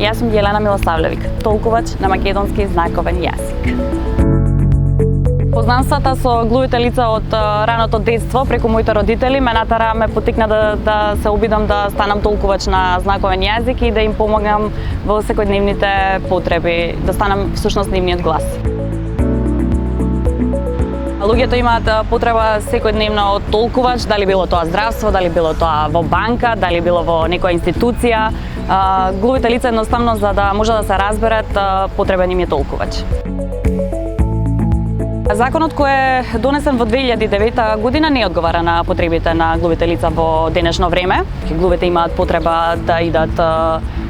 Јас сум Јелена Милосавлевик, толкувач на македонски знаковен јазик. Познанствата со глувите лица од раното детство преку моите родители ме натара, ме потикна да се обидам да станам толкувач на знаковен јазик и да им помогнам во секојдневните потреби, да станам всушност нивниот глас. Луѓето имаат потреба секојдневно од толкувач, дали било тоа здравство, дали било тоа во банка, дали било во некоја институција. Глувите лица едноставно за да може да се разберат, потребен им е толкувач. Законот кој е донесен во 2009 година не одговара на потребите на глувите лица во денешно време. Глувите имаат потреба да идат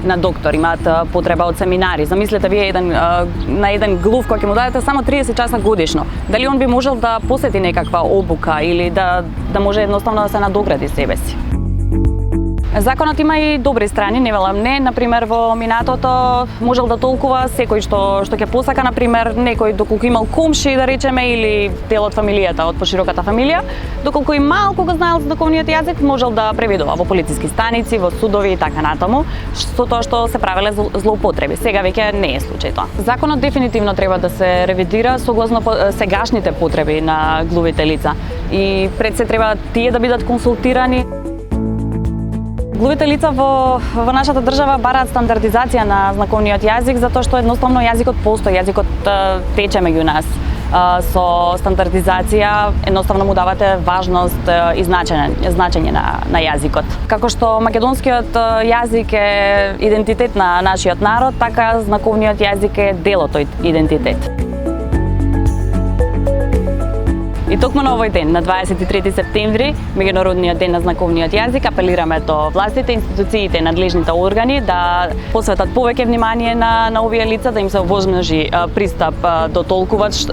на доктор, имаат потреба од семинари. Замислете вие на еден глув кој ќе му дадете само 30 часа годишно. Дали он би можел да посети некаква обука или да може едноставно да се надогради себе си? Законот има и добри страни, не велам не. Например, во минатото можел да толкува секој што ќе посака, например, некој доколку имал комши, да речеме, или дел од фамилијата, од пошироката фамилија, доколку и малку го знаел знаковниот јазик, можел да преведува во полициски станици, во судови и така натаму, со тоа што се правеле злоупотреби. Сега веќе не е случај тоа. Законот дефинитивно треба да се ревидира согласно сегашните потреби на глувите лица и пред се треба тие да бидат консултирани. Глувите лица во нашата држава бараат стандардизација на знаковниот јазик затоа што едноставно јазикот постои, јазикот тече меѓу нас. Со стандардизација едноставно му давате важност и значење на јазикот. Како што македонскиот јазик е идентитет на нашиот народ, така знаковниот јазик е дел од тој идентитет. И токму на овој ден, на 23 септември, меѓународниот ден на знаковниот јазик, апелираме до властите, институциите и надлежните органи да посветат повеќе внимание на овие лица, да им се овозможи пристап до толкувач,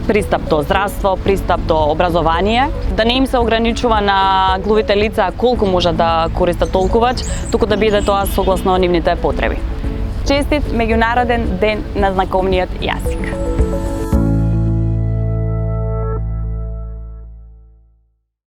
пристап до здравство, пристап до образование, да не им се ограничува на глувите лица колку може да користат толкувач, туку да биде тоа согласно нивните потреби. Честит меѓународен ден на знаковниот јазик.